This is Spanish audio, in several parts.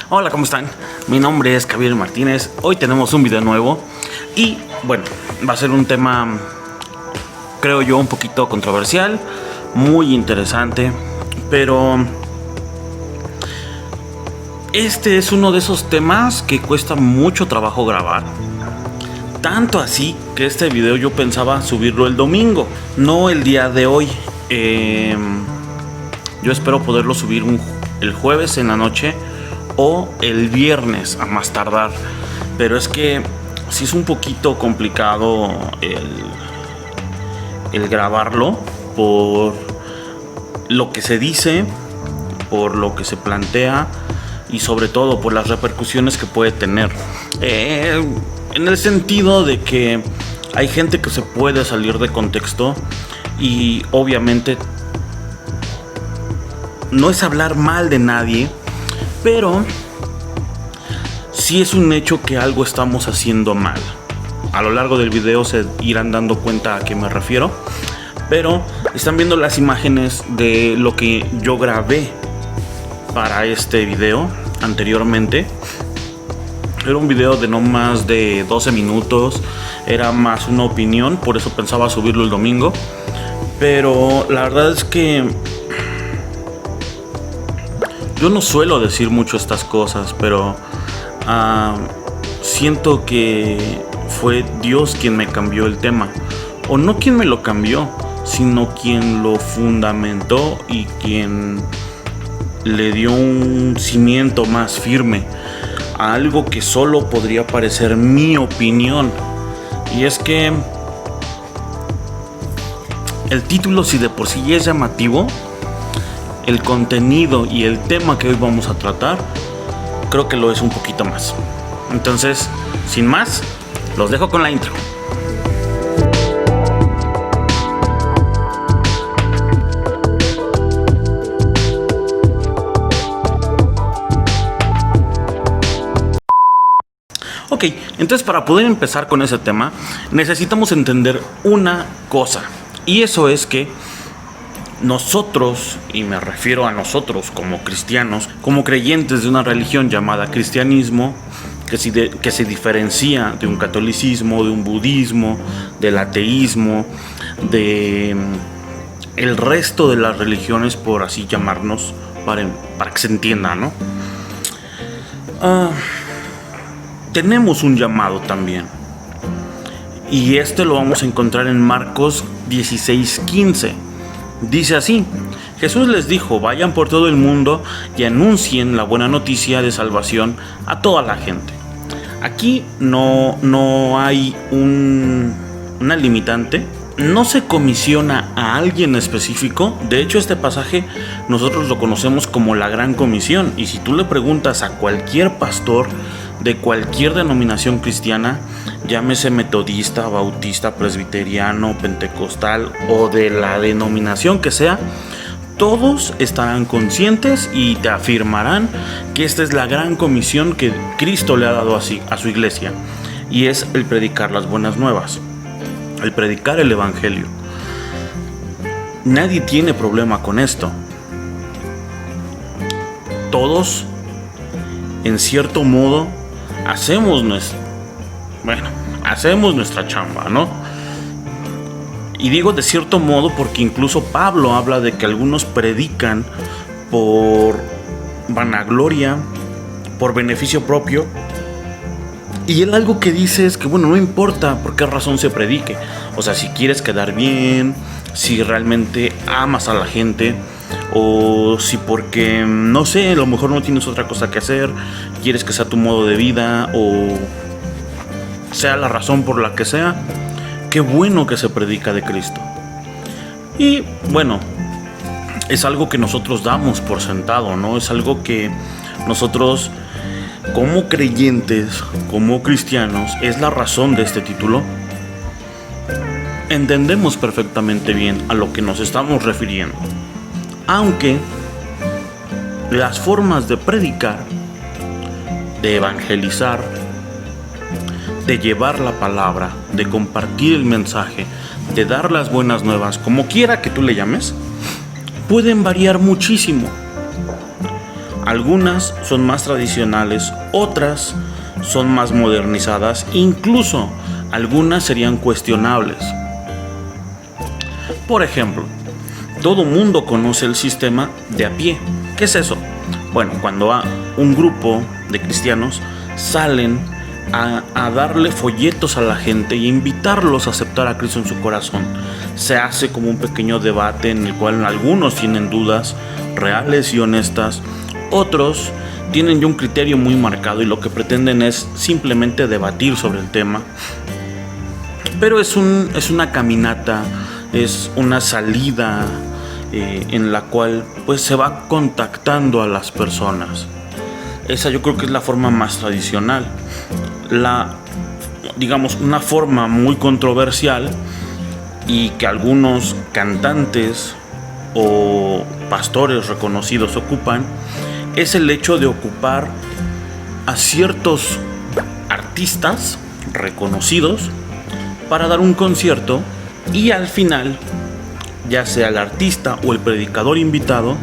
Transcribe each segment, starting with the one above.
Hola, ¿cómo están? Mi nombre es Javier Martínez. Hoy tenemos un video nuevo y bueno, va a ser un tema, creo yo, un poquito controversial, muy interesante, pero este es uno de esos temas que cuesta mucho trabajo grabar. Tanto así que este video yo pensaba subirlo el domingo, no el día de hoy. Yo espero poderlo subir el jueves en la noche o el viernes a más tardar. Pero es que sí es un poquito complicado el grabarlo por lo que se dice, por lo que se plantea y sobre todo por las repercusiones que puede tener. En el sentido de que hay gente que se puede salir de contexto y obviamente no es hablar mal de nadie, pero sí es un hecho que algo estamos haciendo mal. A lo largo del video se irán dando cuenta a qué me refiero, pero están viendo las imágenes de lo que yo grabé para este video anteriormente. Era un video de no más de 12 minutos, era más una opinión, por eso pensaba subirlo el domingo. Pero la verdad es que yo no suelo decir mucho estas cosas, pero siento que fue Dios quien me cambió el tema. O no quien me lo cambió, sino quien lo fundamentó y quien le dio un cimiento más firme a algo que solo podría parecer mi opinión. Y es que el título, si de por sí es llamativo, el contenido y el tema que hoy vamos a tratar creo que lo es un poquito más. Entonces, sin más, los dejo con la intro. Ok, entonces para poder empezar con ese tema necesitamos entender una cosa, y eso es que nosotros, y me refiero a nosotros como cristianos, como creyentes de una religión llamada cristianismo, que se diferencia de un catolicismo, de un budismo, del ateísmo, de el resto de las religiones, por así llamarnos, para que se entienda, ¿no? Tenemos un llamado también, y este lo vamos a encontrar en Marcos 16:15. Dice así: Jesús les dijo: vayan por todo el mundo y anuncien la buena noticia de salvación a toda la gente. Aquí no hay una limitante, no se comisiona a alguien específico. De hecho, este pasaje nosotros lo conocemos como la Gran Comisión, y si tú le preguntas a cualquier pastor de cualquier denominación cristiana, llámese metodista, bautista, presbiteriano, pentecostal o de la denominación que sea, todos estarán conscientes y te afirmarán que esta es la gran comisión que Cristo le ha dado a su iglesia, y es el predicar las buenas nuevas, el predicar el evangelio. Nadie tiene problema con esto. Todos, en cierto modo, hacemos nuestra chamba, ¿no? Y digo de cierto modo porque incluso Pablo habla de que algunos predican por vanagloria, por beneficio propio. Y él algo que dice es que, bueno, no importa por qué razón se predique. O sea, si quieres quedar bien, si realmente amas a la gente, o si porque, no sé, a lo mejor no tienes otra cosa que hacer, quieres que sea tu modo de vida, o sea la razón por la que sea, qué bueno que se predica de Cristo. Y bueno, es algo que nosotros damos por sentado, ¿no? Es algo que nosotros, como creyentes, como cristianos, es la razón de este título. Entendemos perfectamente bien a lo que nos estamos refiriendo, aunque las formas de predicar, de evangelizar, de llevar la palabra, de compartir el mensaje, de dar las buenas nuevas, como quiera que tú le llames, pueden variar muchísimo. Algunas son más tradicionales, otras son más modernizadas, incluso algunas serían cuestionables. Por ejemplo, todo mundo conoce el sistema de a pie. ¿Qué es eso? Bueno, cuando un grupo de cristianos salen a darle folletos a la gente y invitarlos a aceptar a Cristo en su corazón. Se hace como un pequeño debate en el cual algunos tienen dudas reales y honestas, otros tienen ya un criterio muy marcado y lo que pretenden es simplemente debatir sobre el tema. Pero es una caminata, es una salida en la cual pues se va contactando a las personas. Esa yo creo que es la forma más tradicional. Una forma muy controversial y que algunos cantantes o pastores reconocidos ocupan es el hecho de ocupar a ciertos artistas reconocidos para dar un concierto y al final, ya sea el artista o el predicador invitado,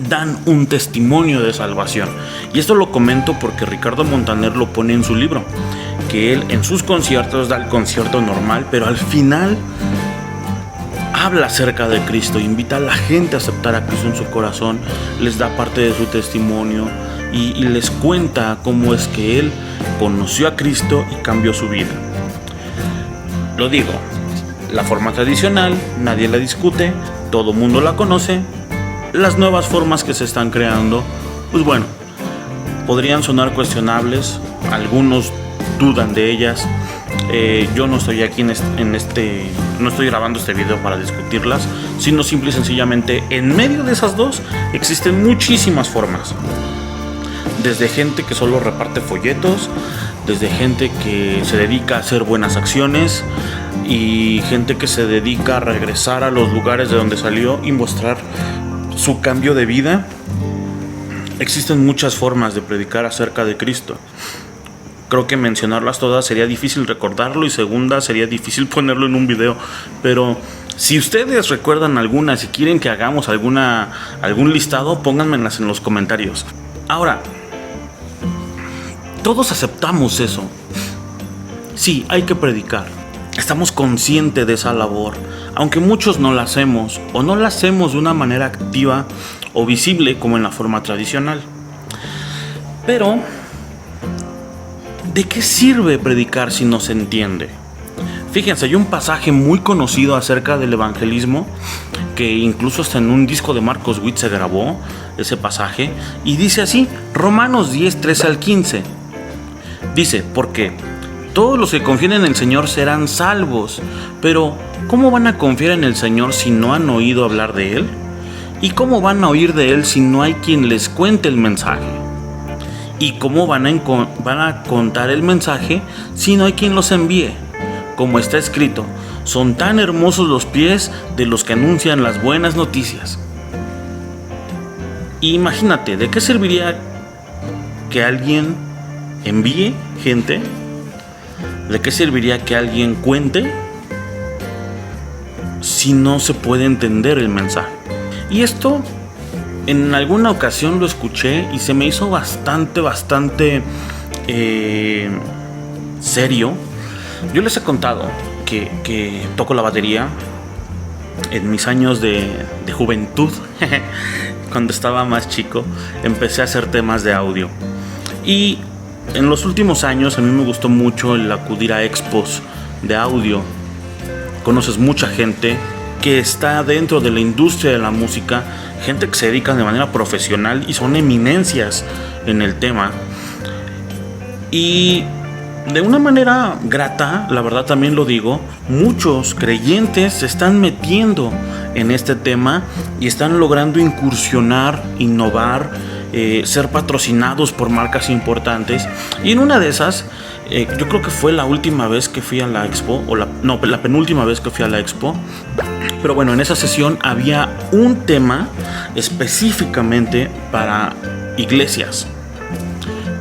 dan un testimonio de salvación. Y esto lo comento porque Ricardo Montaner lo pone en su libro, que él en sus conciertos da el concierto normal, pero al final habla acerca de Cristo, invita a la gente a aceptar a Cristo en su corazón, les da parte de su testimonio y les cuenta cómo es que él conoció a Cristo y cambió su vida. Lo digo, la forma tradicional nadie la discute, todo mundo la conoce. Las nuevas formas que se están creando, pues bueno, podrían sonar cuestionables, algunos dudan de ellas. Yo no estoy aquí no estoy grabando este video para discutirlas, sino simple y sencillamente en medio de esas dos existen muchísimas formas. Desde gente que solo reparte folletos, desde gente que se dedica a hacer buenas acciones y gente que se dedica a regresar a los lugares de donde salió y mostrar su cambio de vida. Existen muchas formas de predicar acerca de Cristo. Creo que mencionarlas todas sería difícil recordarlo y segunda sería difícil ponerlo en un video, pero si ustedes recuerdan alguna, si quieren que hagamos algún listado, pónganmelas en los comentarios. Ahora, todos aceptamos eso. Sí, hay que predicar. Estamos conscientes de esa labor, aunque muchos no la hacemos o no la hacemos de una manera activa o visible como en la forma tradicional. Pero, ¿de qué sirve predicar si no se entiende? Fíjense, hay un pasaje muy conocido acerca del evangelismo que incluso hasta en un disco de Marcos Witt se grabó ese pasaje y dice así, Romanos 10, 13 al 15. Dice, porque todos los que confíen en el Señor serán salvos, pero ¿cómo van a confiar en el Señor si no han oído hablar de Él? ¿Y cómo van a oír de Él si no hay quien les cuente el mensaje? ¿Y cómo van a contar el mensaje si no hay quien los envíe? Como está escrito, son tan hermosos los pies de los que anuncian las buenas noticias. Imagínate, ¿de qué serviría que alguien envíe gente? ¿De qué serviría que alguien cuente si no se puede entender el mensaje? Y esto en alguna ocasión lo escuché y se me hizo bastante serio. Yo les he contado que toco la batería en mis años de juventud. Cuando estaba más chico empecé a hacer temas de audio y en los últimos años a mí me gustó mucho el acudir a expos de audio. Conoces mucha gente que está dentro de la industria de la música, gente que se dedica de manera profesional y son eminencias en el tema. Y de una manera grata, la verdad también lo digo, muchos creyentes se están metiendo en este tema y están logrando incursionar, innovar, ser patrocinados por marcas importantes. Y en una de esas, yo creo que fue la última vez que fui a la expo, la penúltima vez que fui a la expo. Pero bueno, en esa sesión había un tema específicamente para iglesias,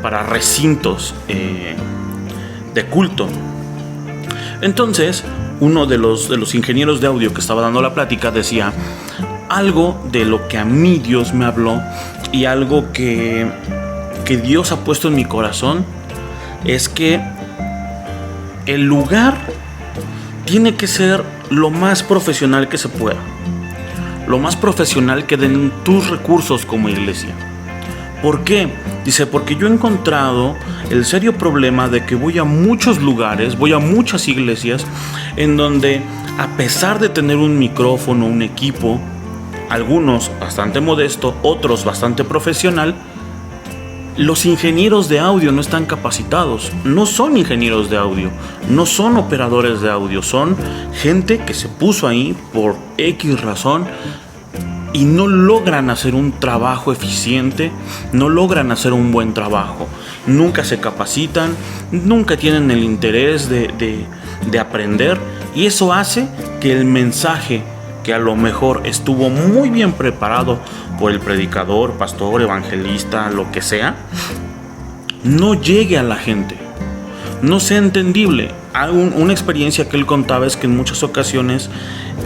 para recintos de culto. Entonces, uno de los ingenieros de audio que estaba dando la plática decía: algo de lo que a mí Dios me habló y algo que Dios ha puesto en mi corazón es que el lugar tiene que ser lo más profesional que se pueda, lo más profesional que den tus recursos como iglesia. ¿Por qué? Dice, porque yo he encontrado el serio problema de que voy a muchos lugares, voy a muchas iglesias en donde, a pesar de tener un micrófono, un equipo, algunos bastante modesto, otros bastante profesional, los ingenieros de audio no están capacitados, no son ingenieros de audio, no son operadores de audio, son gente que se puso ahí por X razón y no logran hacer un trabajo eficiente, no logran hacer un buen trabajo, nunca se capacitan, nunca tienen el interés de aprender, y eso hace que el mensaje, que a lo mejor estuvo muy bien preparado por el predicador, pastor, evangelista, lo que sea, no llegue a la gente, no sea entendible. Una experiencia que él contaba es que en muchas ocasiones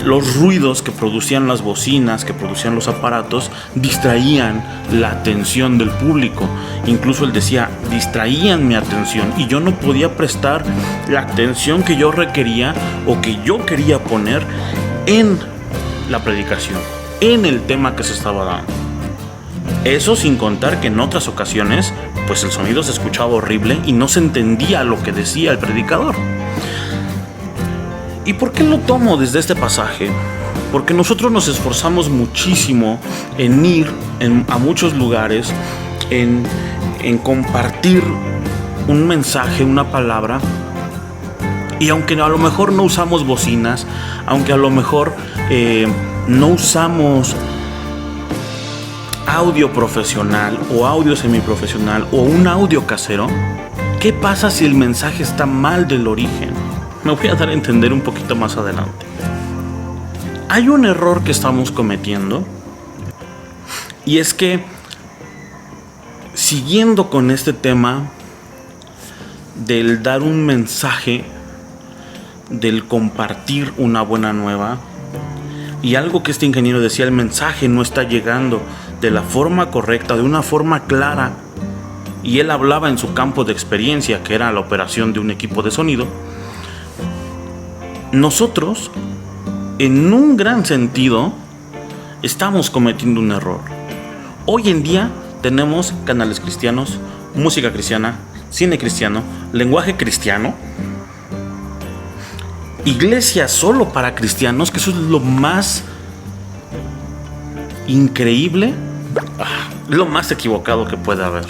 los ruidos que producían las bocinas, que producían los aparatos, distraían la atención del público. Incluso él decía, distraían mi atención y yo no podía prestar la atención que yo requería o que yo quería poner en la predicación, en el tema que se estaba dando. Eso sin contar que en otras ocasiones pues el sonido se escuchaba horrible y no se entendía lo que decía el predicador. ¿Y por qué lo tomo desde este pasaje? Porque nosotros nos esforzamos muchísimo en ir a muchos lugares, en compartir un mensaje, una palabra, y aunque a lo mejor no usamos bocinas, aunque a lo mejor no usamos audio profesional o audio semiprofesional o un audio casero, ¿qué pasa si el mensaje está mal del origen? Me voy a dar a entender un poquito más adelante. Hay un error que estamos cometiendo, y es que, siguiendo con este tema del dar un mensaje, del compartir una buena nueva, y algo que este ingeniero decía, el mensaje no está llegando de la forma correcta, de una forma clara, y él hablaba en su campo de experiencia, que era la operación de un equipo de sonido. Nosotros, en un gran sentido, estamos cometiendo un error. Hoy en día tenemos canales cristianos, música cristiana, cine cristiano, lenguaje cristiano, iglesia solo para cristianos, que eso es lo más increíble, lo más equivocado que puede haber.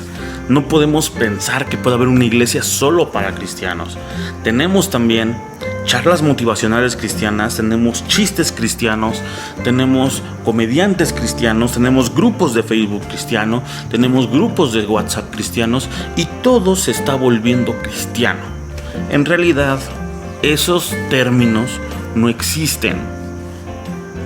No podemos pensar que puede haber una iglesia solo para cristianos. Tenemos también charlas motivacionales cristianas, tenemos chistes cristianos, tenemos comediantes cristianos, tenemos grupos de Facebook cristiano, tenemos grupos de WhatsApp cristianos, y todo se está volviendo cristiano. En realidad, esos términos no existen.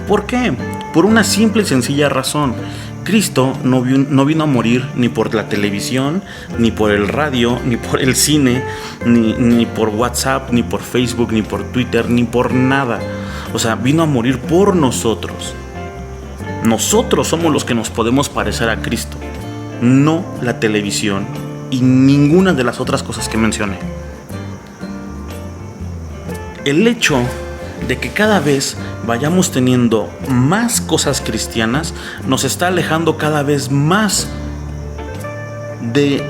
¿Por qué? Por una simple y sencilla razón. Cristo no vino a morir ni por la televisión, ni por el radio, ni por el cine, ni por WhatsApp, ni por Facebook, ni por Twitter, ni por nada. O sea, vino a morir por nosotros. Nosotros somos los que nos podemos parecer a Cristo, no la televisión y ninguna de las otras cosas que mencioné. El hecho de que cada vez vayamos teniendo más cosas cristianas nos está alejando cada vez más de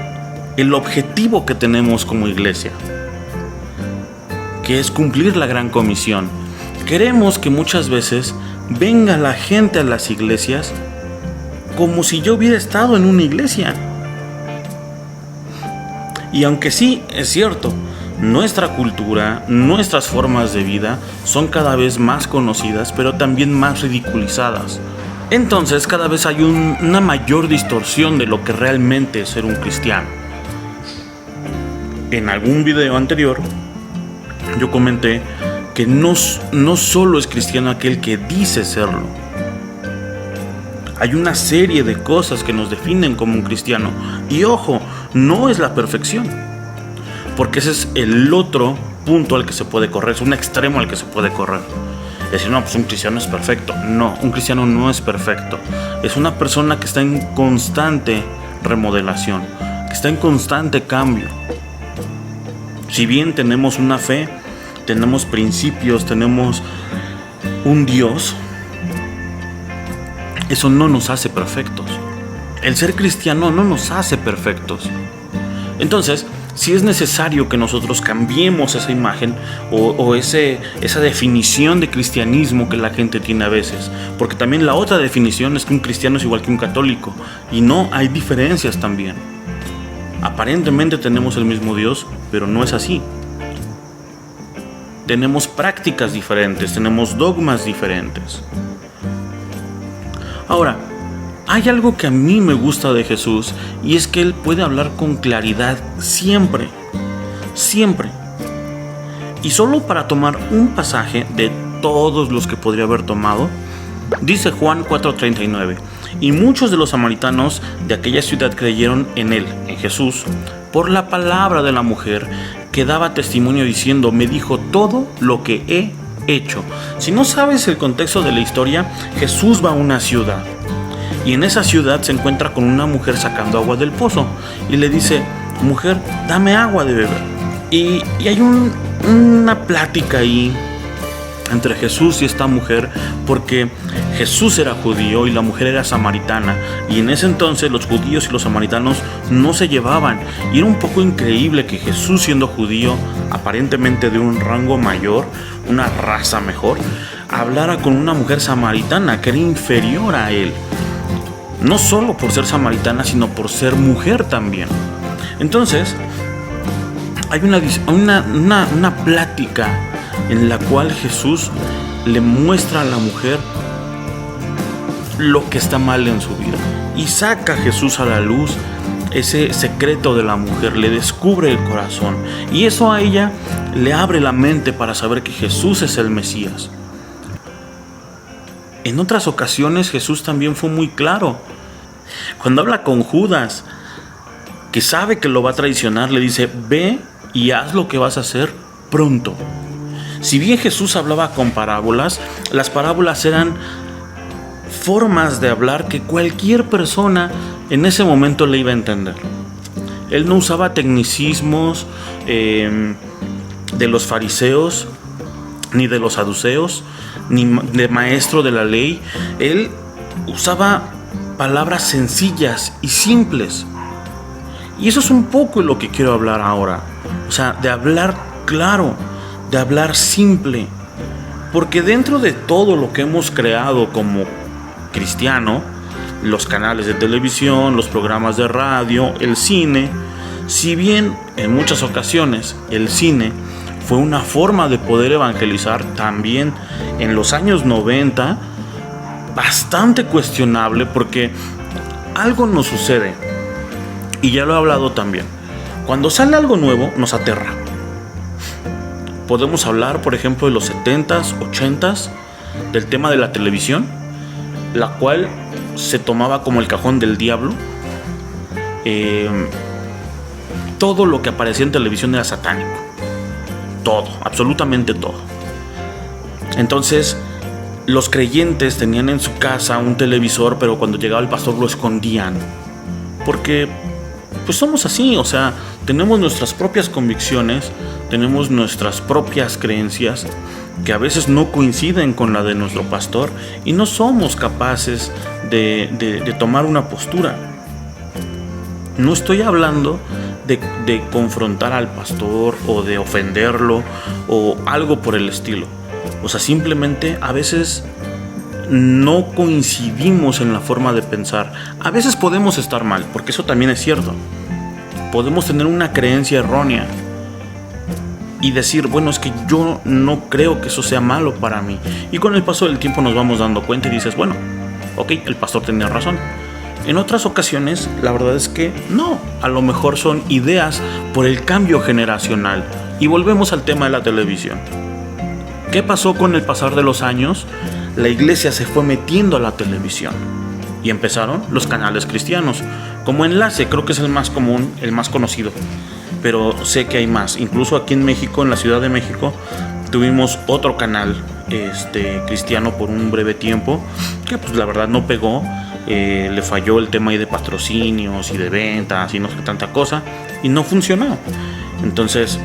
el objetivo que tenemos como iglesia, que es cumplir la gran comisión. Queremos que muchas veces venga la gente a las iglesias como si yo hubiera estado en una iglesia. Y aunque sí, es cierto, nuestra cultura, nuestras formas de vida son cada vez más conocidas, pero también más ridiculizadas. Entonces cada vez hay una mayor distorsión de lo que realmente es ser un cristiano. En algún video anterior yo comenté que no solo es cristiano aquel que dice serlo. Hay una serie de cosas que nos definen como un cristiano. Y ojo, no es la perfección, porque ese es el otro punto al que se puede correr, es un extremo al que se puede correr. decir, no, pues un cristiano es perfecto. No, un cristiano no es perfecto. Es una persona que está en constante remodelación, que está en constante cambio. Si bien tenemos una fe, tenemos principios, tenemos un Dios, eso no nos hace perfectos. El ser cristiano no nos hace perfectos. Entonces, si es necesario que nosotros cambiemos esa imagen o esa definición de cristianismo que la gente tiene a veces, porque también la otra definición es que un cristiano es igual que un católico, y no, hay diferencias también. Aparentemente tenemos el mismo Dios, pero no es así. Tenemos prácticas diferentes, tenemos dogmas diferentes. Ahora, hay algo que a mí me gusta de Jesús, y es que Él puede hablar con claridad siempre, siempre. Y solo para tomar un pasaje de todos los que podría haber tomado, dice Juan 4:39, y muchos de los samaritanos de aquella ciudad creyeron en Él, en Jesús, por la palabra de la mujer que daba testimonio diciendo, me dijo todo lo que he hecho. Si no sabes el contexto de la historia, Jesús va a una ciudad. Y en esa ciudad se encuentra con una mujer sacando agua del pozo. Y le dice, mujer, dame agua de beber. Y hay una plática ahí entre Jesús y esta mujer, porque Jesús era judío y la mujer era samaritana. Y en ese entonces los judíos y los samaritanos no se llevaban. Y era un poco increíble que Jesús, siendo judío, aparentemente de un rango mayor, una raza mejor, hablara con una mujer samaritana que era inferior a él. No solo por ser samaritana, sino por ser mujer también. Entonces, hay una plática en la cual Jesús le muestra a la mujer lo que está mal en su vida. Y saca Jesús a la luz ese secreto de la mujer, le descubre el corazón. Y eso a ella le abre la mente para saber que Jesús es el Mesías. En otras ocasiones Jesús también fue muy claro. Cuando habla con Judas, que sabe que lo va a traicionar, le dice, ve y haz lo que vas a hacer pronto. Si bien Jesús hablaba con parábolas, las parábolas eran formas de hablar que cualquier persona en ese momento le iba a entender. Él no usaba tecnicismos de los fariseos, ni de los saduceos, ni de maestro de la ley. Él usaba palabras sencillas y simples. Y eso es un poco lo que quiero hablar ahora. O sea, de hablar claro, de hablar simple. Porque dentro de todo lo que hemos creado como cristiano, los canales de televisión, los programas de radio, el cine, si bien en muchas ocasiones el cine fue una forma de poder evangelizar, también en los años 90, bastante cuestionable, porque algo nos sucede, y ya lo he hablado también. Cuando sale algo nuevo, nos aterra. Podemos hablar, por ejemplo, de los 70s, 80s, del tema de la televisión, la cual se tomaba como el cajón del diablo. Todo lo que aparecía en televisión era satánico. Todo, absolutamente todo. Entonces, los creyentes tenían en su casa un televisor, pero cuando llegaba el pastor lo escondían. Porque, pues somos así, o sea, tenemos nuestras propias convicciones, tenemos nuestras propias creencias, que a veces no coinciden con la de nuestro pastor, y no somos capaces de tomar una postura. No estoy hablando de confrontar al pastor o de ofenderlo o algo por el estilo. O sea, simplemente a veces no coincidimos en la forma de pensar. A veces podemos estar mal, porque eso también es cierto. Podemos tener una creencia errónea y decir, bueno, es que yo no creo que eso sea malo para mí. Y con el paso del tiempo nos vamos dando cuenta y dices, bueno, ok, el pastor tenía razón. En otras ocasiones, la verdad es que no. A lo mejor son ideas por el cambio generacional. Y volvemos al tema de la televisión. ¿Qué pasó con el pasar de los años? La iglesia se fue metiendo a la televisión. Y empezaron los canales cristianos. Como enlace, creo que es el más común, el más conocido. Pero sé que hay más. Incluso aquí en México, en la Ciudad de México, tuvimos otro canal cristiano por un breve tiempo, que pues la verdad no pegó. Le falló el tema ahí de patrocinios y de ventas y no sé qué tanta cosa, y no funcionó. Entonces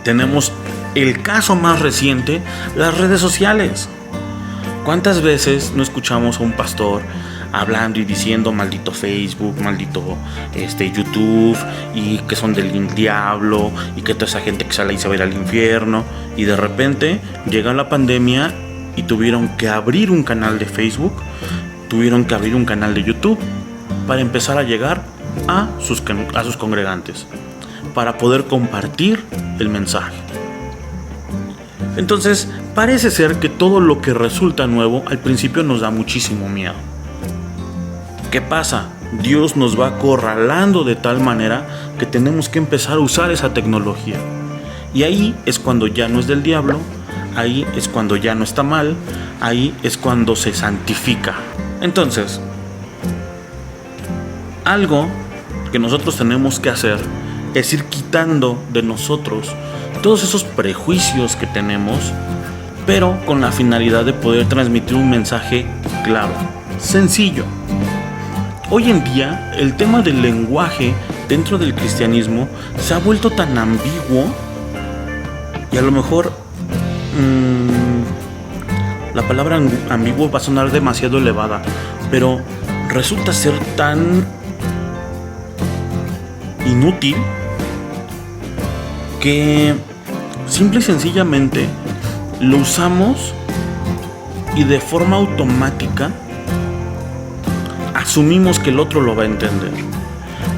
tenemos el caso más reciente, las redes sociales. ¿Cuántas veces no escuchamos a un pastor hablando y diciendo maldito Facebook, maldito YouTube, y que son del diablo, y que toda esa gente que sale y se va a ir al infierno? Y de repente llega la pandemia y tuvieron que abrir un canal de Facebook, tuvieron que abrir un canal de YouTube para empezar a llegar a sus congregantes, para poder compartir el mensaje. Entonces, parece ser que todo lo que resulta nuevo al principio nos da muchísimo miedo. ¿Qué pasa? Dios nos va acorralando de tal manera que tenemos que empezar a usar esa tecnología. Y ahí es cuando ya no es del diablo, ahí es cuando ya no está mal, ahí es cuando se santifica. Entonces, algo que nosotros tenemos que hacer es ir quitando de nosotros todos esos prejuicios que tenemos, pero con la finalidad de poder transmitir un mensaje claro, sencillo. Hoy en día, el tema del lenguaje dentro del cristianismo se ha vuelto tan ambiguo, y a lo mejor la palabra ambiguo va a sonar demasiado elevada, pero resulta ser tan inútil que simple y sencillamente lo usamos y de forma automática asumimos que el otro lo va a entender.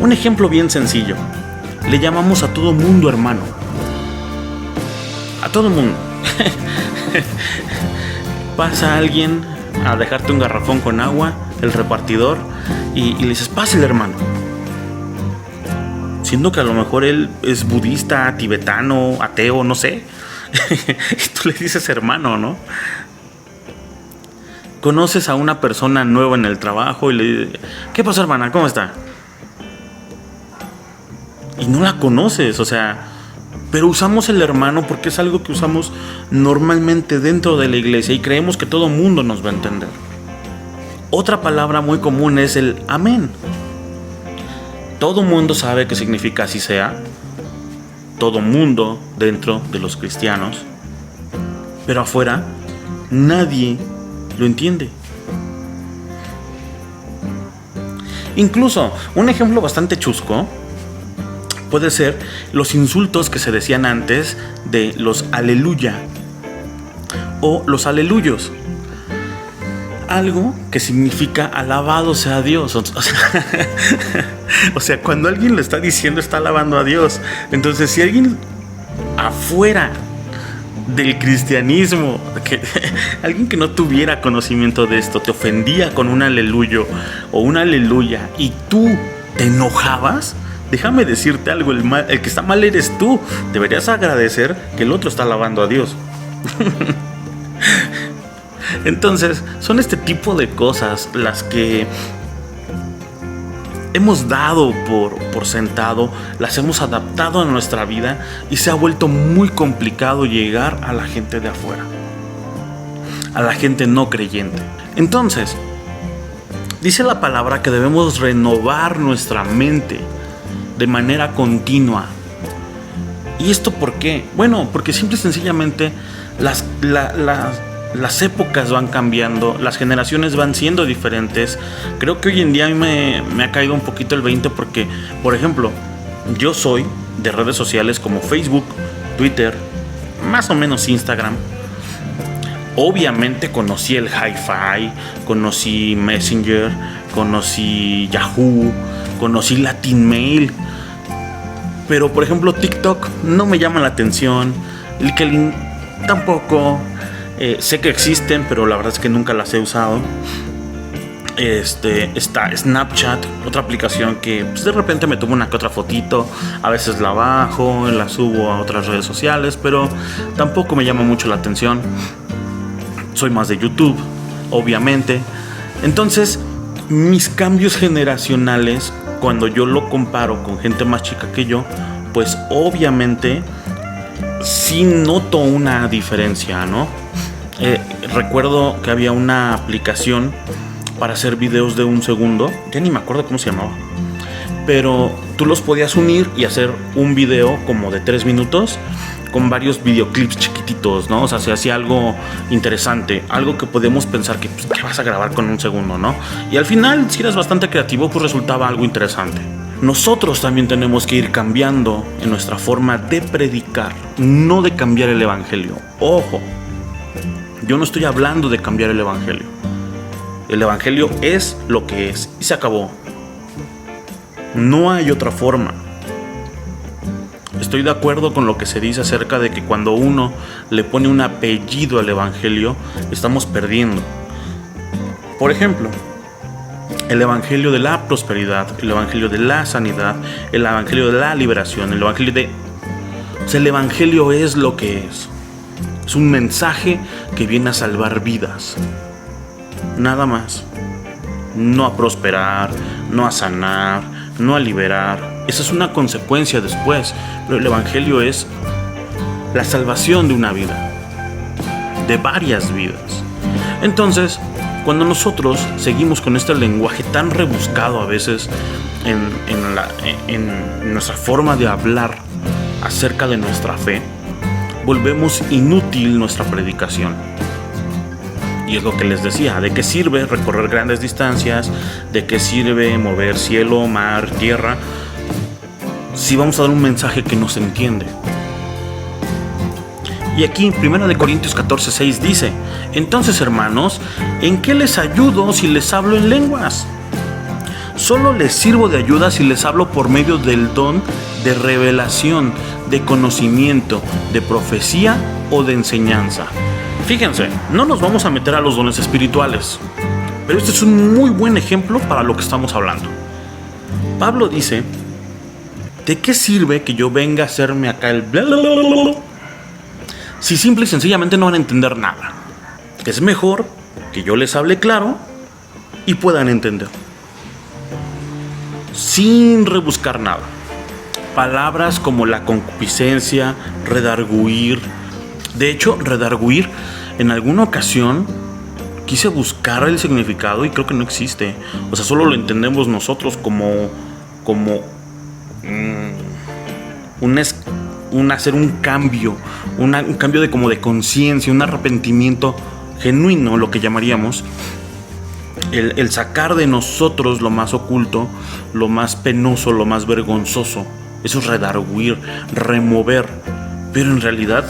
Un ejemplo bien sencillo: le llamamos a todo mundo hermano. A todo mundo. Pasa alguien a dejarte un garrafón con agua, el repartidor, y le dices, pásale hermano. Siendo que a lo mejor él es budista, tibetano, ateo, no sé. Y tú le dices hermano, ¿no? Conoces a una persona nueva en el trabajo y le dices, ¿qué pasó hermana? ¿Cómo está? Y no la conoces, o sea, pero usamos el hermano porque es algo que usamos normalmente dentro de la iglesia y creemos que todo mundo nos va a entender. Otra palabra muy común es el amén. Todo mundo sabe qué significa así sea. Todo mundo dentro de los cristianos. Pero afuera nadie lo entiende. Incluso un ejemplo bastante chusco puede ser los insultos que se decían antes de los aleluya o los aleluyos. Algo que significa alabado sea Dios. O sea, cuando alguien lo está diciendo, está alabando a Dios. Entonces, si alguien afuera del cristianismo, alguien que no tuviera conocimiento de esto, te ofendía con un aleluyo o una aleluya y tú te enojabas, déjame decirte algo, el que está mal eres tú. Deberías agradecer que el otro está alabando a Dios. Entonces, son este tipo de cosas las que hemos dado por sentado, las hemos adaptado a nuestra vida y se ha vuelto muy complicado llegar a la gente de afuera, a la gente no creyente. Entonces, dice la palabra que debemos renovar nuestra mente de manera continua. ¿Y esto por qué? Bueno, porque simple y sencillamente las épocas van cambiando, las generaciones van siendo diferentes. Creo que hoy en día a mí me ha caído un poquito el 20 porque, por ejemplo, yo soy de redes sociales como Facebook, Twitter, más o menos Instagram. Obviamente conocí el Hi-Fi, conocí Messenger, conocí Yahoo, conocí Latin Mail. Pero, por ejemplo, TikTok no me llama la atención, LinkedIn tampoco. Sé que existen, pero la verdad es que nunca las he usado. Está Snapchat, otra aplicación que pues, de repente me tomo una que otra fotito. A veces la bajo, la subo a otras redes sociales, pero tampoco me llama mucho la atención. Soy más de YouTube, obviamente. Entonces, mis cambios generacionales, cuando yo lo comparo con gente más chica que yo, pues obviamente sí noto una diferencia, ¿no? Recuerdo que había una aplicación para hacer videos de 1 segundo, ya ni me acuerdo cómo se llamaba, pero tú los podías unir y hacer un video como de 3 minutos con varios videoclips chiquititos, ¿no? O sea, se hacía algo interesante, algo que podemos pensar que, pues, ¿qué vas a grabar con 1 segundo, no? Y al final, si eras bastante creativo, pues resultaba algo interesante. Nosotros también tenemos que ir cambiando en nuestra forma de predicar, no de cambiar el evangelio. Ojo, yo no estoy hablando de cambiar el evangelio. El evangelio es lo que es y se acabó. No hay otra forma. Estoy de acuerdo con lo que se dice acerca de que cuando uno le pone un apellido al evangelio, estamos perdiendo. Por ejemplo, el evangelio de la prosperidad, el evangelio de la sanidad, el evangelio de la liberación, el evangelio de... O sea, el evangelio es lo que es. Es un mensaje que viene a salvar vidas. Nada más. No a prosperar, no a sanar, no a liberar. Esa es una consecuencia después. Pero el evangelio es la salvación de una vida, de varias vidas. Entonces, cuando nosotros seguimos con este lenguaje tan rebuscado a veces en nuestra forma de hablar acerca de nuestra fe, volvemos inútil nuestra predicación. Y es lo que les decía, ¿de qué sirve recorrer grandes distancias? ¿De qué sirve mover cielo, mar, tierra? Si vamos a dar un mensaje que no se entiende. Y aquí en 1 Corintios 14:6 dice: entonces, hermanos, ¿en qué les ayudo si les hablo en lenguas? Solo les sirvo de ayuda si les hablo por medio del don de revelación, de conocimiento, de profecía o de enseñanza. Fíjense, no nos vamos a meter a los dones espirituales, pero este es un muy buen ejemplo para lo que estamos hablando. Pablo dice: ¿de qué sirve que yo venga a hacerme acá el bla bla bla bla bla si simple y sencillamente no van a entender nada? Es mejor que yo les hable claro y puedan entender, sin rebuscar nada. Palabras como la concupiscencia, redarguir. De hecho, redarguir, en alguna ocasión quise buscar el significado y creo que no existe. O sea, solo lo entendemos nosotros como hacer un cambio, un cambio de conciencia, un arrepentimiento genuino, lo que llamaríamos. El sacar de nosotros lo más oculto, lo más penoso, lo más vergonzoso. Eso es redarguir, remover. Pero en realidad,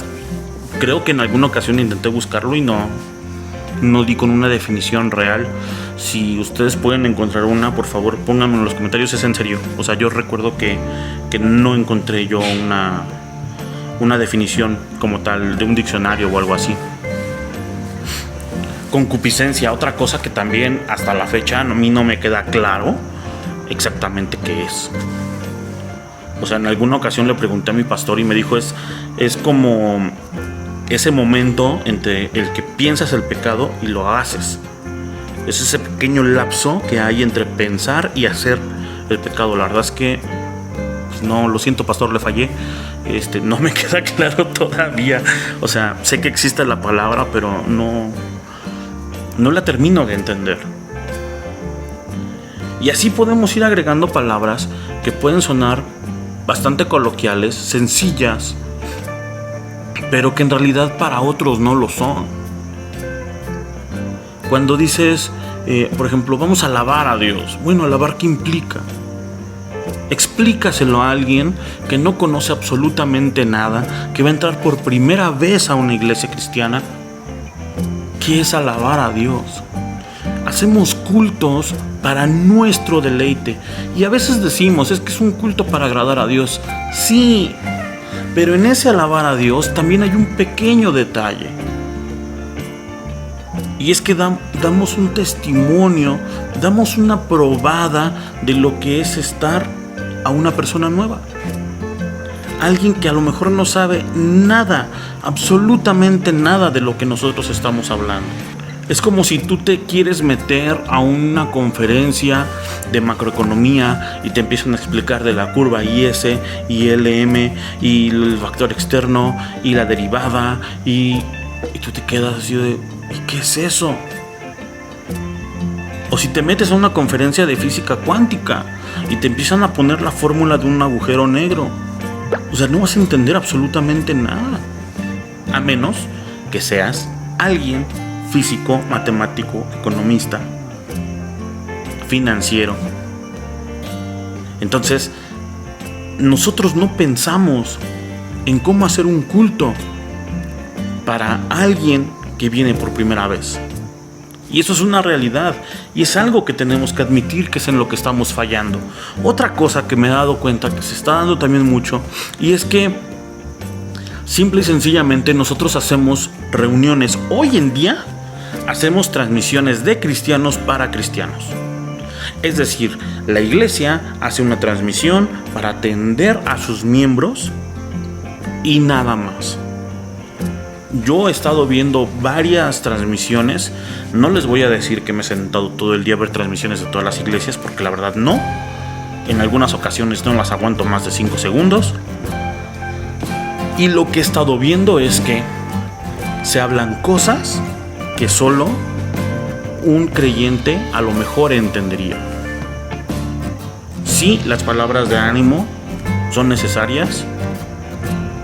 creo que en alguna ocasión intenté buscarlo y no di con una definición real. Si ustedes pueden encontrar una, por favor, pónganme en los comentarios. Es en serio. O sea, yo recuerdo que no encontré yo una definición como tal de un diccionario o algo así. Concupiscencia, otra cosa que también hasta la fecha a mí no me queda claro exactamente qué es. O sea, en alguna ocasión le pregunté a mi pastor y me dijo es como ese momento entre el que piensas el pecado y lo haces. Es ese pequeño lapso que hay entre pensar y hacer el pecado. La verdad es que pues no, lo siento, pastor, le fallé. No me queda claro todavía. O sea, sé que existe la palabra, pero no la termino de entender. Y así podemos ir agregando palabras que pueden sonar bastante coloquiales, sencillas, pero que en realidad para otros no lo son. Cuando dices, por ejemplo, vamos a alabar a Dios. Bueno, ¿alabar qué implica? Explícaselo a alguien que no conoce absolutamente nada, que va a entrar por primera vez a una iglesia cristiana. ¿Qué es alabar a Dios? Hacemos cultos para nuestro deleite. Y a veces decimos, es que es un culto para agradar a Dios. Sí, pero en ese alabar a Dios también hay un pequeño detalle. Y es que damos un testimonio, damos una probada de lo que es estar a una persona nueva. Alguien que a lo mejor no sabe nada, absolutamente nada de lo que nosotros estamos hablando. Es como si tú te quieres meter a una conferencia de macroeconomía y te empiezan a explicar de la curva IS y LM y el factor externo y la derivada y Y tú te quedas así de, ¿y qué es eso? O si te metes a una conferencia de física cuántica y te empiezan a poner la fórmula de un agujero negro. O sea, no vas a entender absolutamente nada. A menos que seas alguien físico, matemático, economista, financiero. Entonces, nosotros no pensamos en cómo hacer un culto para alguien que viene por primera vez. Y eso es una realidad, y es algo que tenemos que admitir que es en lo que estamos fallando. Otra cosa que me he dado cuenta que se está dando también mucho, y es que simple y sencillamente nosotros hacemos reuniones. Hoy en día hacemos transmisiones de cristianos para cristianos. Es decir, la iglesia hace una transmisión para atender a sus miembros y nada más. Yo he estado viendo varias transmisiones. No les voy a decir que me he sentado todo el día a ver transmisiones de todas las iglesias, porque la verdad no. En algunas ocasiones no las aguanto más de 5 segundos. Y lo que he estado viendo es que se hablan cosas que solo un creyente a lo mejor entendería. Sí, las palabras de ánimo son necesarias,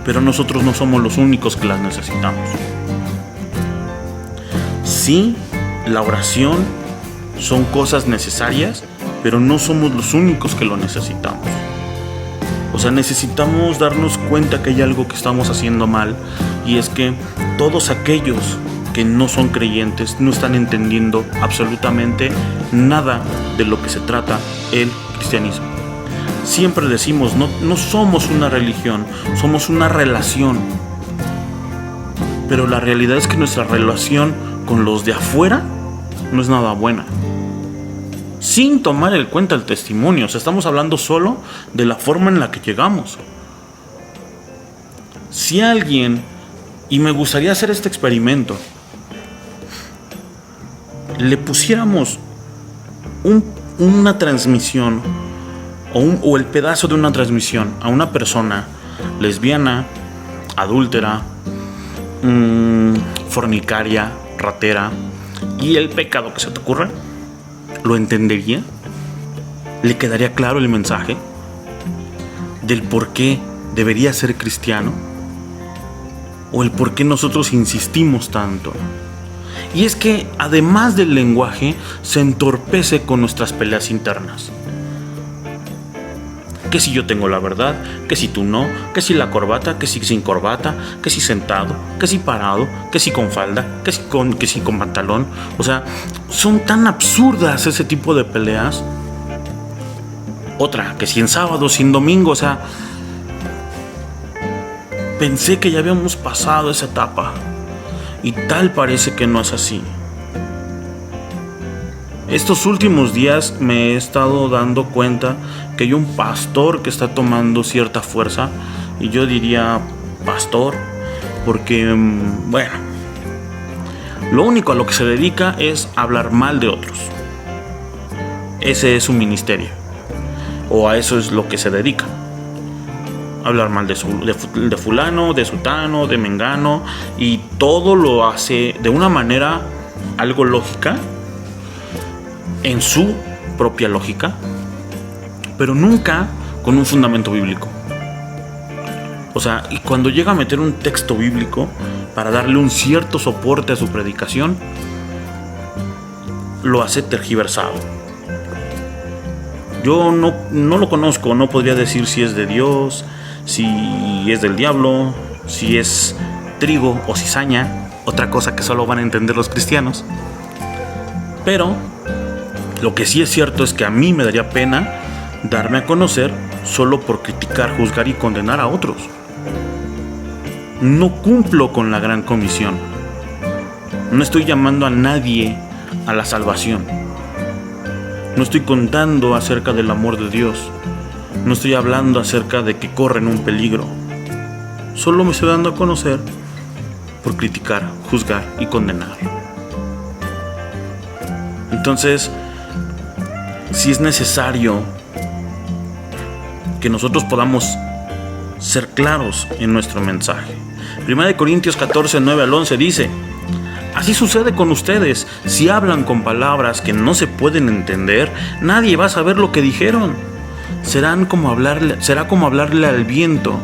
pero nosotros no somos los únicos que las necesitamos. Sí, la oración son cosas necesarias, pero no somos los únicos que lo necesitamos. O sea, necesitamos darnos cuenta que hay algo que estamos haciendo mal, y es que todos aquellos que no son creyentes no están entendiendo absolutamente nada de lo que se trata el cristianismo. Siempre decimos, no somos una religión, somos una relación. Pero la realidad es que nuestra relación con los de afuera no es nada buena. Sin tomar en cuenta el testimonio, o sea, estamos hablando solo de la forma en la que llegamos. Si alguien, y me gustaría hacer este experimento, le pusiéramos una transmisión o el pedazo de una transmisión a una persona lesbiana, adúltera, fornicaria, ratera, y el pecado que se te ocurra, ¿lo entendería? ¿Le quedaría claro el mensaje del por qué debería ser cristiano? ¿O el por qué nosotros insistimos tanto? Y es que además del lenguaje se entorpece con nuestras peleas internas. Que si yo tengo la verdad, que si tú no, que si la corbata, que si sin corbata, que si sentado, que si parado, que si con falda, que si con pantalón. O sea, son tan absurdas ese tipo de peleas. Otra, que si en sábado, sin domingo. O sea, pensé que ya habíamos pasado esa etapa, y tal parece que no es así. Estos últimos días me he estado dando cuenta que hay un pastor que está tomando cierta fuerza, y yo diría pastor porque, bueno, lo único a lo que se dedica es hablar mal de otros. Ese es su ministerio, o a eso es lo que se dedica. Hablar mal de fulano, de sutano, de mengano, y todo lo hace de una manera algo lógica, en su propia lógica, pero nunca con un fundamento bíblico. O sea, y cuando llega a meter un texto bíblico para darle un cierto soporte a su predicación, lo hace tergiversado. Yo no lo conozco, no podría decir si es de Dios, si es del diablo, si es trigo o cizaña, otra cosa que solo van a entender los cristianos. Pero lo que sí es cierto es que a mí me daría pena darme a conocer solo por criticar, juzgar y condenar a otros. No cumplo con la gran comisión. No estoy llamando a nadie a la salvación. No estoy contando acerca del amor de Dios. No estoy hablando acerca de que corren un peligro. Solo me estoy dando a conocer por criticar, juzgar y condenar. Entonces, si es necesario que nosotros podamos ser claros en nuestro mensaje, Primera de Corintios 14, 9 al 11 dice: así sucede con ustedes. Si hablan con palabras que no se pueden entender, nadie va a saber lo que dijeron. Será como hablarle al viento.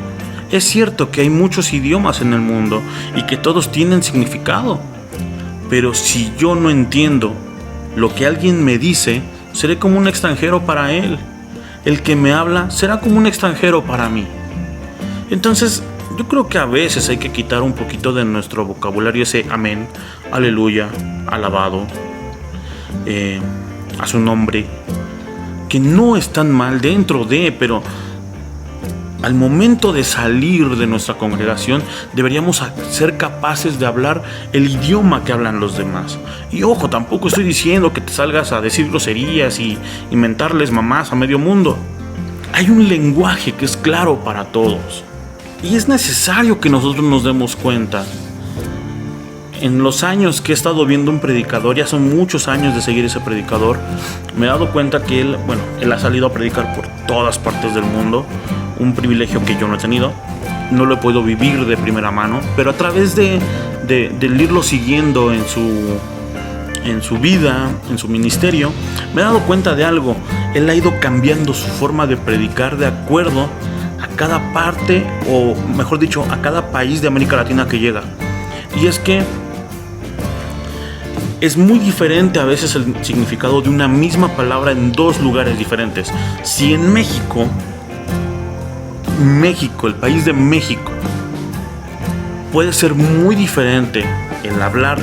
Es cierto que hay muchos idiomas en el mundo y que todos tienen significado. Pero si yo no entiendo lo que alguien me dice, seré como un extranjero para él. El que me habla será como un extranjero para mí. Entonces, yo creo que a veces hay que quitar un poquito de nuestro vocabulario ese amén, aleluya, alabado, a su nombre, que no es tan mal dentro de, pero al momento de salir de nuestra congregación deberíamos ser capaces de hablar el idioma que hablan los demás. Y ojo, tampoco estoy diciendo que te salgas a decir groserías y inventarles mamás a medio mundo. Hay un lenguaje que es claro para todos. Y es necesario que nosotros nos demos cuenta. En los años que he estado viendo un predicador, ya son muchos años de seguir ese predicador, me he dado cuenta que él ha salido a predicar por todas partes del mundo, un privilegio que yo no he tenido, no lo he podido vivir de primera mano, pero a través de irlo siguiendo en su vida, en su ministerio, me he dado cuenta de algo. Él ha ido cambiando su forma de predicar de acuerdo a cada parte, o mejor dicho, a cada país de América Latina que llega. Y es que es muy diferente a veces el significado de una misma palabra en dos lugares diferentes. Si en México, el país de México, puede ser muy diferente el hablar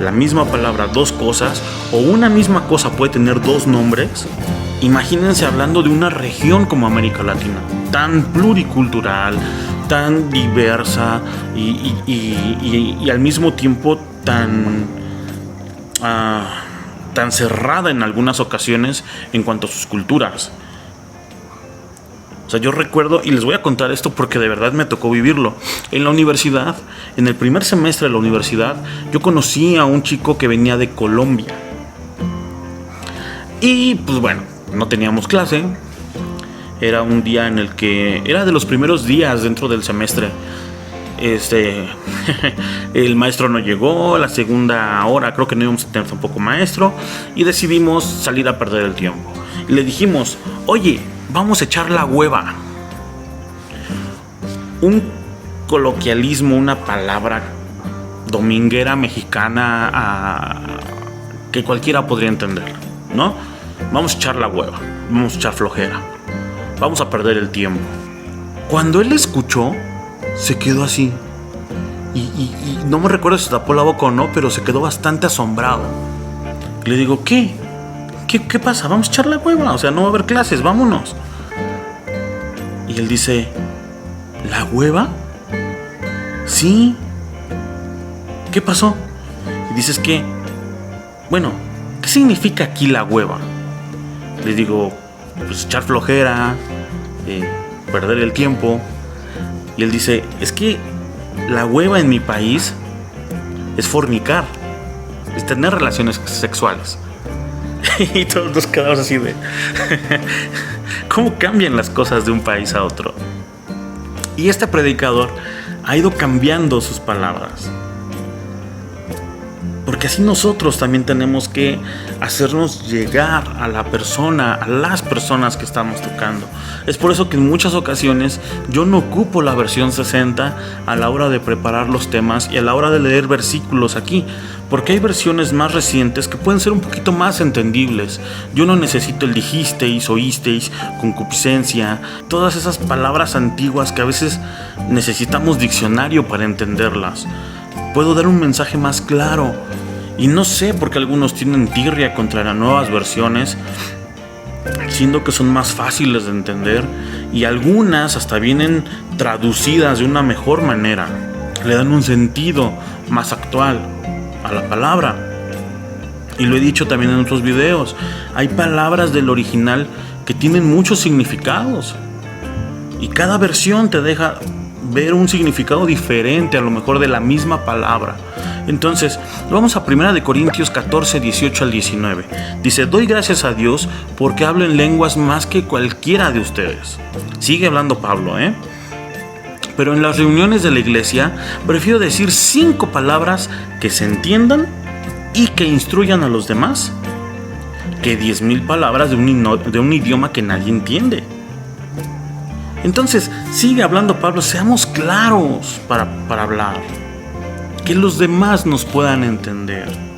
la misma palabra, dos cosas, o una misma cosa puede tener dos nombres, imagínense hablando de una región como América Latina, tan pluricultural, tan diversa y al mismo tiempo tan cerrada en algunas ocasiones en cuanto a sus culturas. O sea, yo recuerdo, y les voy a contar esto porque de verdad me tocó vivirlo. En la universidad, en el primer semestre de la universidad, yo conocí a un chico que venía de Colombia. Y pues bueno, no teníamos clase. Era un día en el que era de los primeros días dentro del semestre. El maestro no llegó, la segunda hora creo que no íbamos a tener tampoco maestro, y decidimos salir a perder el tiempo. Y le dijimos: oye, vamos a echar la hueva. Un coloquialismo, una palabra dominguera mexicana que cualquiera podría entender, ¿no? Vamos a echar la hueva, vamos a echar flojera, vamos a perder el tiempo. Cuando él escuchó, se quedó así. Y no me recuerdo si tapó la boca o no, pero se quedó bastante asombrado. Le digo: ¿Qué pasa? Vamos a echar la hueva, o sea, no va a haber clases, vámonos. Y él dice: ¿la hueva? Sí. ¿Qué pasó? Y dices que, bueno, ¿qué significa aquí la hueva? Le digo: pues echar flojera, perder el tiempo. Y él dice: es que la hueva en mi país es fornicar, es tener relaciones sexuales. Y todos nos quedamos así de ¿cómo cambian las cosas de un país a otro? Y este predicador ha ido cambiando sus palabras, porque así nosotros también tenemos que hacernos llegar a la persona, a las personas que estamos tocando. Es por eso que en muchas ocasiones yo no ocupo la versión 60 a la hora de preparar los temas y a la hora de leer versículos aquí, porque hay versiones más recientes que pueden ser un poquito más entendibles. Yo no necesito el dijisteis, oísteis, concupiscencia, todas esas palabras antiguas que a veces necesitamos diccionario para entenderlas. Puedo dar un mensaje más claro. Y no sé por qué algunos tienen tirria contra las nuevas versiones, siendo que son más fáciles de entender, y algunas hasta vienen traducidas de una mejor manera, le dan un sentido más actual a la palabra. Y lo he dicho también en otros videos, hay palabras del original que tienen muchos significados, y cada versión te deja ver un significado diferente, a lo mejor de la misma palabra. Entonces, vamos a 1 Corintios 14, 18 al 19. Dice: doy gracias a Dios porque hablo en lenguas más que cualquiera de ustedes. Sigue hablando Pablo, Pero en las reuniones de la iglesia prefiero decir 5 palabras que se entiendan y que instruyan a los demás que 10,000 palabras de un idioma que nadie entiende. Entonces, sigue hablando Pablo, seamos claros para hablar, que los demás nos puedan entender.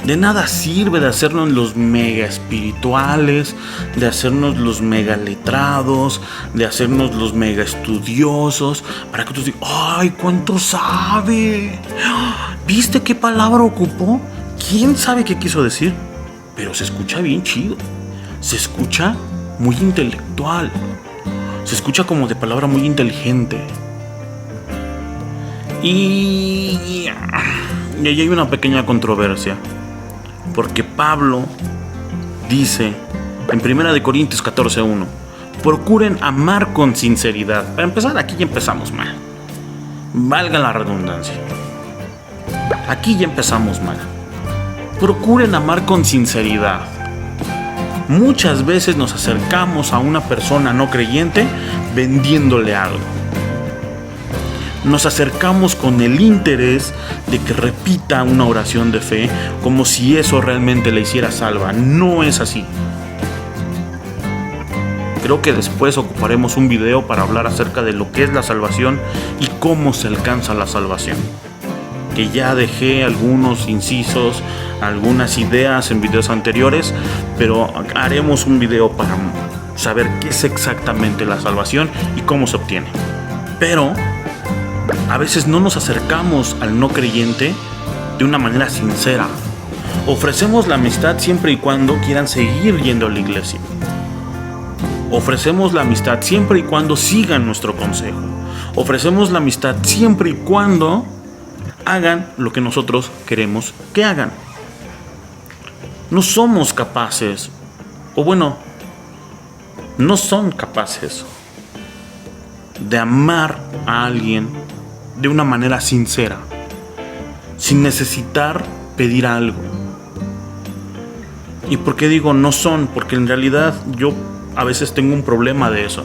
De nada sirve de hacernos los mega espirituales, de hacernos los mega letrados, de hacernos los mega estudiosos, para que tú digas, ¡ay, cuánto sabe! ¿Viste qué palabra ocupó? ¿Quién sabe qué quiso decir? Pero se escucha bien chido, se escucha muy intelectual, se escucha como de palabra muy inteligente. Y ahí hay una pequeña controversia, porque Pablo dice en 1 Corintios 14:1, procuren amar con sinceridad. Para empezar, aquí ya empezamos mal, valga la redundancia, aquí ya empezamos mal. Procuren amar con sinceridad. Muchas veces nos acercamos a una persona no creyente vendiéndole algo. Nos acercamos con el interés de que repita una oración de fe como si eso realmente le hiciera salva. No es así. Creo que después ocuparemos un video para hablar acerca de lo que es la salvación y cómo se alcanza la salvación. Que ya dejé algunos incisos, algunas ideas en videos anteriores, pero haremos un video para saber qué es exactamente la salvación y cómo se obtiene. Pero a veces no nos acercamos al no creyente de una manera sincera. Ofrecemos la amistad siempre y cuando quieran seguir yendo a la iglesia. Ofrecemos la amistad siempre y cuando sigan nuestro consejo. Ofrecemos la amistad siempre y cuando hagan lo que nosotros queremos que hagan. No somos capaces, o bueno, no son capaces de amar a alguien de una manera sincera, sin necesitar pedir algo. ¿Y por qué digo no son? Porque en realidad yo a veces tengo un problema de eso.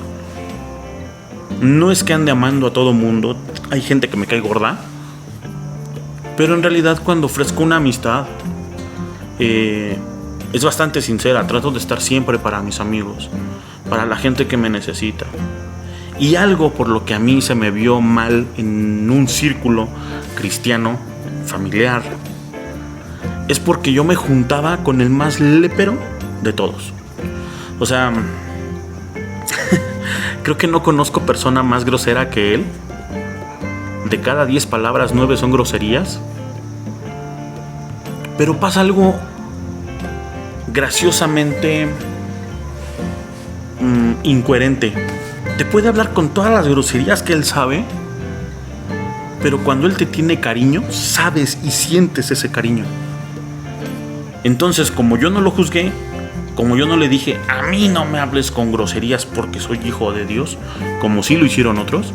No es que ande amando a todo mundo, hay gente que me cae gorda, pero en realidad cuando ofrezco una amistad es bastante sincera. Trato de estar siempre para mis amigos, para la gente que me necesita. Y algo por lo que a mí se me vio mal en un círculo cristiano, familiar, es porque yo me juntaba con el más lépero de todos. O sea, creo que no conozco persona más grosera que él. De cada 10 palabras, 9 son groserías. Pero pasa algo graciosamente incoherente. Te puede hablar con todas las groserías que él sabe, pero cuando él te tiene cariño, sabes y sientes ese cariño. Entonces, como yo no lo juzgué, como yo no le dije, a mí no me hables con groserías porque soy hijo de Dios, como sí lo hicieron otros,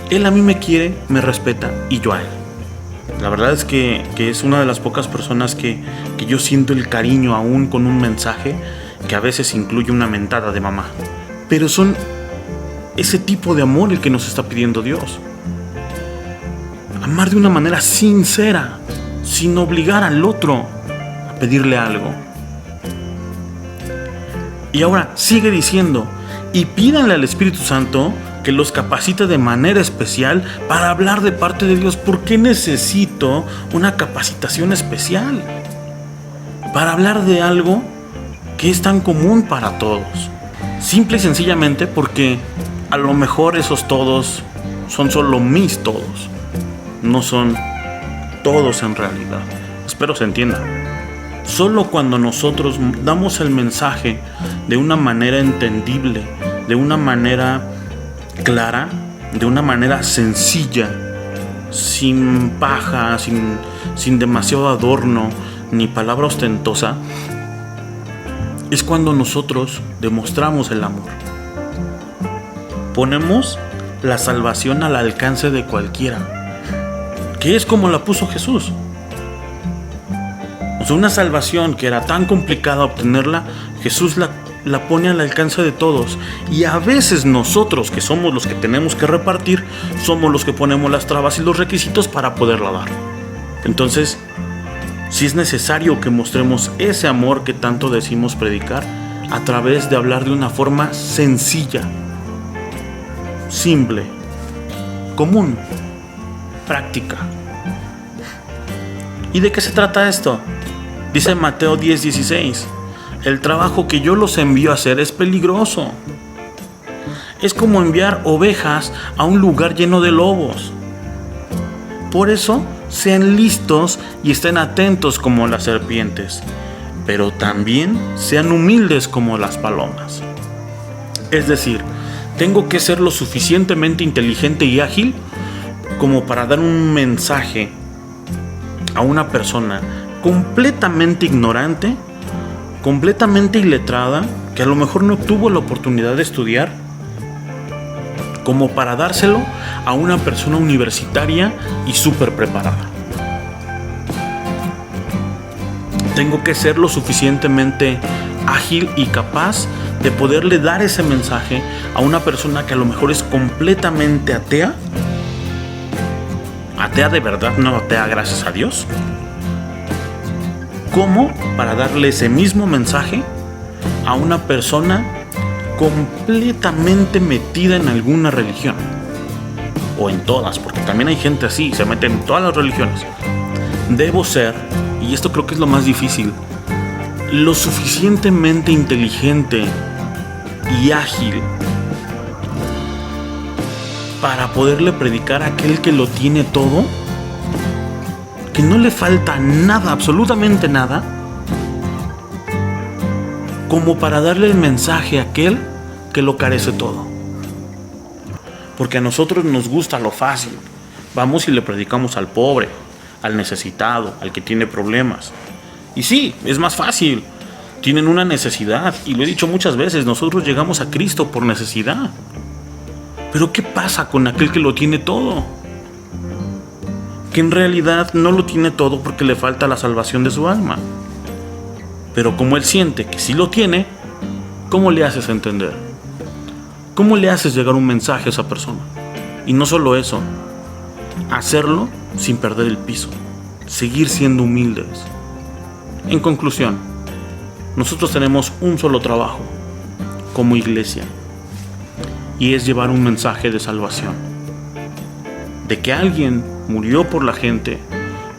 él a mí me quiere, me respeta y yo a él. La verdad es que es una de las pocas personas que yo siento el cariño aún con un mensaje que a veces incluye una mentada de mamá. Pero son ese tipo de amor el que nos está pidiendo Dios. Amar de una manera sincera, sin obligar al otro a pedirle algo. Y ahora sigue diciendo, y pídanle al Espíritu Santo que los capacite de manera especial para hablar de parte de Dios. ¿Por qué necesito una capacitación especial? Para hablar de algo que es tan común para todos. Simple y sencillamente porque a lo mejor esos todos son solo mis todos. No son todos en realidad. Espero se entienda. Solo cuando nosotros damos el mensaje de una manera entendible, de una manera clara, de una manera sencilla, sin paja, sin demasiado adorno ni palabra ostentosa, es cuando nosotros demostramos el amor. Ponemos la salvación al alcance de cualquiera, que es como la puso Jesús. O sea, una salvación que era tan complicada obtenerla, Jesús la la pone al alcance de todos. Y a veces nosotros, que somos los que tenemos que repartir, somos los que ponemos las trabas y los requisitos para poderla dar. Entonces, sí es necesario que mostremos ese amor que tanto decimos predicar a través de hablar de una forma sencilla, simple, común, práctica. ¿Y de qué se trata esto? Dice Mateo 10:16, el trabajo que yo los envío a hacer es peligroso. Es como enviar ovejas a un lugar lleno de lobos. Por eso, sean listos y estén atentos como las serpientes, pero también sean humildes como las palomas. Es decir, tengo que ser lo suficientemente inteligente y ágil como para dar un mensaje a una persona completamente ignorante, completamente iletrada, que a lo mejor no tuvo la oportunidad de estudiar, como para dárselo a una persona universitaria y súper preparada. Tengo que ser lo suficientemente ágil y capaz de poderle dar ese mensaje a una persona que a lo mejor es completamente atea. Atea de verdad, no atea gracias a Dios. Como para darle ese mismo mensaje a una persona completamente metida en alguna religión, o en todas, porque también hay gente así, se mete en todas las religiones. Debo ser, y esto creo que es lo más difícil, lo suficientemente inteligente y ágil para poderle predicar a aquel que lo tiene todo, que no le falta nada, absolutamente nada, como para darle el mensaje a aquel que lo carece todo. Porque a nosotros nos gusta lo fácil. Vamos y le predicamos al pobre, al necesitado, al que tiene problemas. Y sí, es más fácil. Tienen una necesidad, y lo he dicho muchas veces, nosotros llegamos a Cristo por necesidad. Pero ¿qué pasa con aquel que lo tiene todo? Que en realidad no lo tiene todo porque le falta la salvación de su alma. Pero como él siente que sí lo tiene, ¿cómo le haces entender? ¿Cómo le haces llegar un mensaje a esa persona? Y no solo eso, hacerlo sin perder el piso, seguir siendo humildes. En conclusión, nosotros tenemos un solo trabajo como iglesia, y es llevar un mensaje de salvación, de que alguien murió por la gente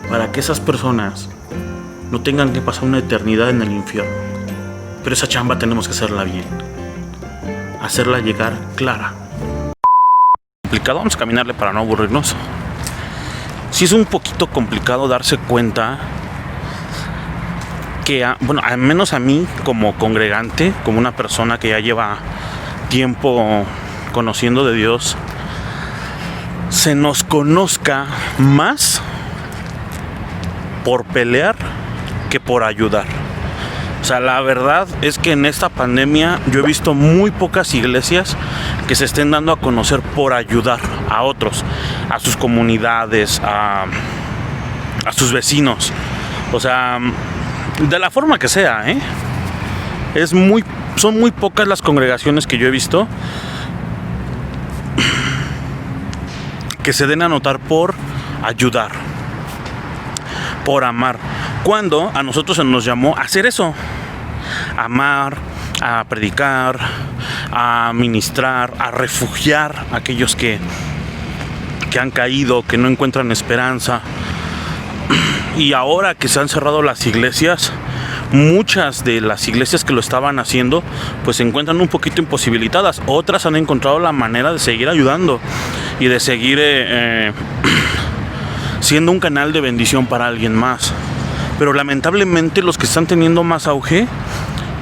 para que esas personas no tengan que pasar una eternidad en el infierno. Pero esa chamba tenemos que hacerla bien, hacerla llegar clara. Complicado, vamos a caminarle para no aburrirnos. Sí es un poquito complicado darse cuenta que, bueno, al menos a mí como congregante, como una persona que ya lleva tiempo conociendo de Dios, se nos conozca más por pelear que por ayudar. O sea, la verdad es que en esta pandemia yo he visto muy pocas iglesias que se estén dando a conocer por ayudar a otros, a sus comunidades, a sus vecinos. O sea, de la forma que sea, son muy pocas las congregaciones que yo he visto que se den a notar por ayudar, por amar, cuando a nosotros se nos llamó a hacer eso: a amar, a predicar, a ministrar, a refugiar a aquellos que han caído, que no encuentran esperanza. Y ahora que se han cerrado las iglesias, muchas de las iglesias que lo estaban haciendo pues se encuentran un poquito imposibilitadas. Otras han encontrado la manera de seguir ayudando y de seguir siendo un canal de bendición para alguien más. Pero lamentablemente los que están teniendo más auge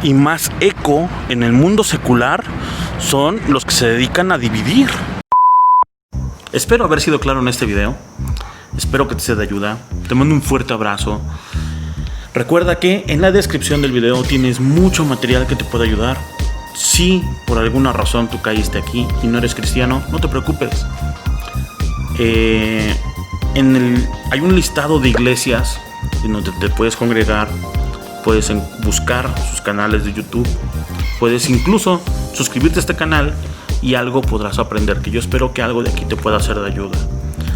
y más eco en el mundo secular son los que se dedican a dividir. Espero haber sido claro en este video. Espero que te sea de ayuda. Te mando un fuerte abrazo. Recuerda que en la descripción del video tienes mucho material que te puede ayudar. Si por alguna razón tú caíste aquí y no eres cristiano, no te preocupes. Hay un listado de iglesias en donde te puedes congregar. Puedes buscar sus canales de YouTube Puedes incluso suscribirte a este canal y algo podrás aprender, que yo espero que algo de aquí te pueda ser de ayuda.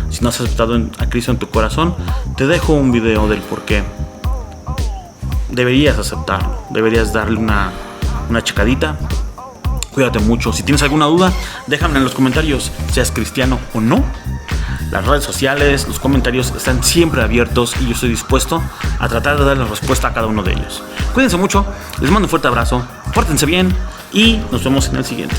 Si no has aceptado a Cristo en tu corazón, te dejo un video del por qué deberías aceptarlo, deberías darle una checadita. Cuídate mucho. Si tienes alguna duda, déjame en los comentarios, seas cristiano o no. Las redes sociales, los comentarios están siempre abiertos y yo estoy dispuesto a tratar de darle respuesta a cada uno de ellos. Cuídense mucho, les mando un fuerte abrazo, pórtense bien y nos vemos en el siguiente.